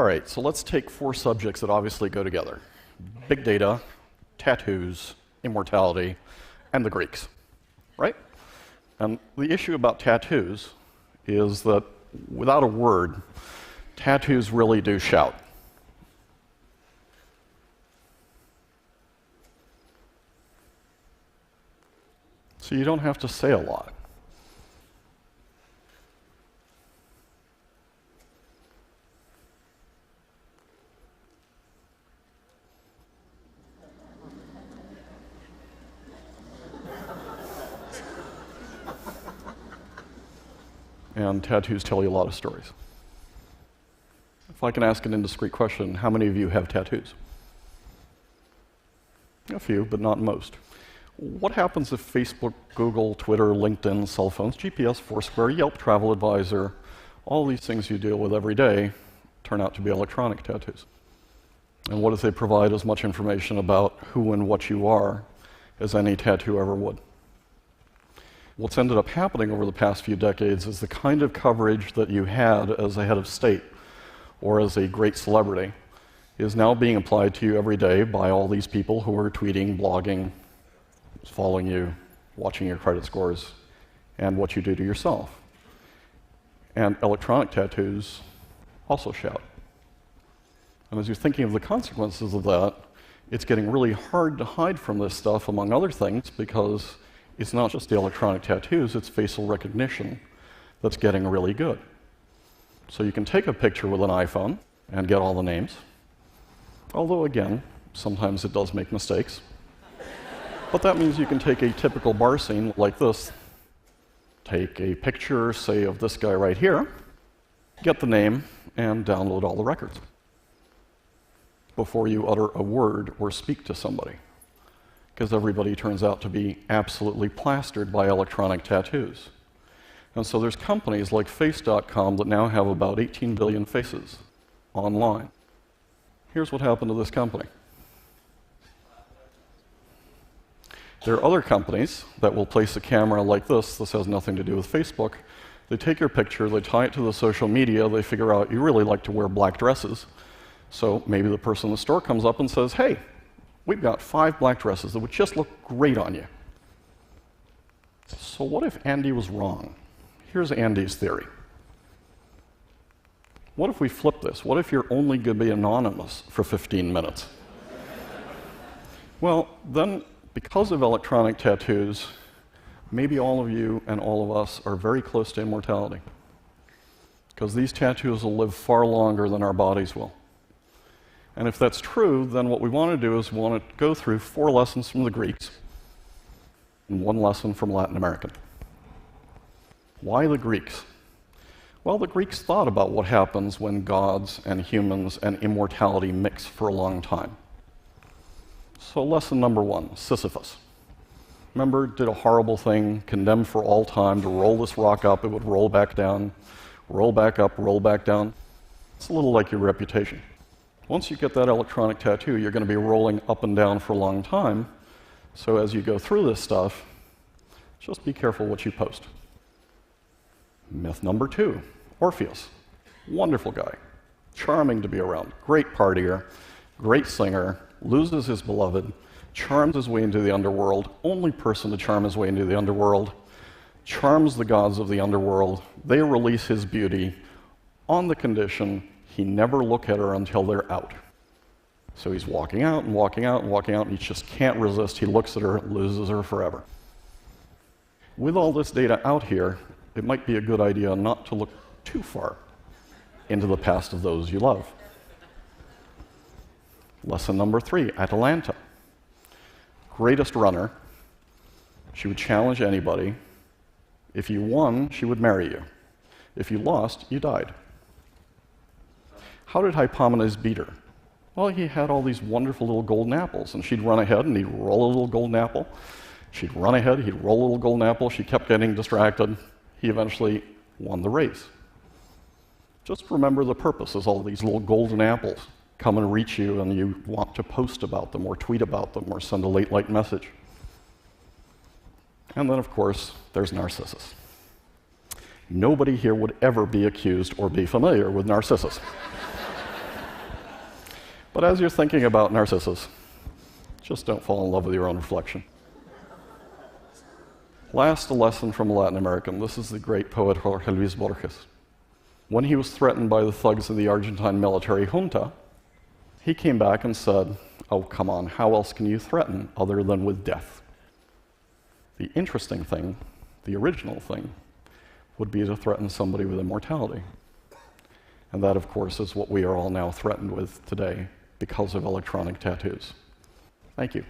right, so let's take four subjects that obviously go together. Big data, tattoos, immortality, and the Greeks, right? And the issue about tattoos is that without a word, tattoos really do shout. So you don't have to say a lot. And tattoos tell you a lot of stories. If I can ask an indiscreet question, how many of you have tattoos? A few, but not most. What happens if Facebook, Google, Twitter, LinkedIn, cell phones, GPS, Foursquare, Yelp, Travel Advisor, all these things you deal with every day turn out to be electronic tattoos? And what if they provide as much information about who and what you are as any tattoo ever would? What's ended up happening over the past few decades is the kind of coverage that you had as a head of state or as a great celebrity is now being applied to you every day by all these people who are tweeting, blogging, following you, watching your credit scores, and what you do to yourself. And electronic tattoos also shout. And as you're thinking of the consequences of that, it's getting really hard to hide from this stuff, among other things, because it's not just the electronic tattoos, it's facial recognition that's getting really good. So you can take a picture with an iPhone and get all the names. Although, again, sometimes it does make mistakes. But that means you can take a typical bar scene like this, take a picture, say, of this guy right here, get the name, and download all the records before you utter a word or speak to somebody, because everybody turns out to be absolutely plastered by electronic tattoos. And so there's companies like face.com that now have about 18 billion faces online. Here's what happened to this company. There are other companies that will place a camera like this. This has nothing to do with Facebook. They take your picture, they tie it to the social media, they figure out you really like to wear black dresses. So maybe the person in the store comes up and says, hey, we've got 5 black dresses that would just look great on you. So what if Andy was wrong? Here's Andy's theory. What if we flip this? What if you're only going to be anonymous for 15 minutes? Well, then, because of electronic tattoos, maybe all of you and all of us are very close to immortality, because these tattoos will live far longer than our bodies will. And if that's true, then what we want to do is we want to go through 4 lessons from the Greeks and 1 lesson from Latin American. Why the Greeks? Well, the Greeks thought about what happens when gods and humans and immortality mix for a long time. So lesson number 1, Sisyphus. Remember, did a horrible thing, condemned for all time to roll this rock up, it would roll back down, roll back up, roll back down. It's a little like your reputation. Once you get that electronic tattoo, you're going to be rolling up and down for a long time. So as you go through this stuff, just be careful what you post. Myth number 2, Orpheus. Wonderful guy, charming to be around, great partier, great singer, loses his beloved, charms his way into the underworld, only person to charm his way into the underworld, charms the gods of the underworld, they release his beauty on the condition he never look at her until they're out. So he's walking out and walking out and walking out, and he just can't resist. He looks at her, loses her forever. With all this data out here, it might be a good idea not to look too far into the past of those you love. Lesson number 3, Atalanta. Greatest runner. She would challenge anybody. If you won, she would marry you. If you lost, you died. How did Hippomenes beat her? Well, he had all these wonderful little golden apples, and she'd run ahead and he'd roll a little golden apple. She'd run ahead, he'd roll a little golden apple. She kept getting distracted. He eventually won the race. Just remember the purpose is all these little golden apples come and reach you, and you want to post about them or tweet about them or send a late message. And then, of course, there's Narcissus. Nobody here would ever be accused or be familiar with Narcissus. But as you're thinking about Narcissus, just don't fall in love with your own reflection. Last, a lesson from a Latin American. This is the great poet Jorge Luis Borges. When he was threatened by the thugs of the Argentine military junta, he came back and said, "Oh, come on, how else can you threaten other than with death?" The interesting thing, the original thing, would be to threaten somebody with immortality. And that, of course, is what we are all now threatened with today because of electronic tattoos. Thank you.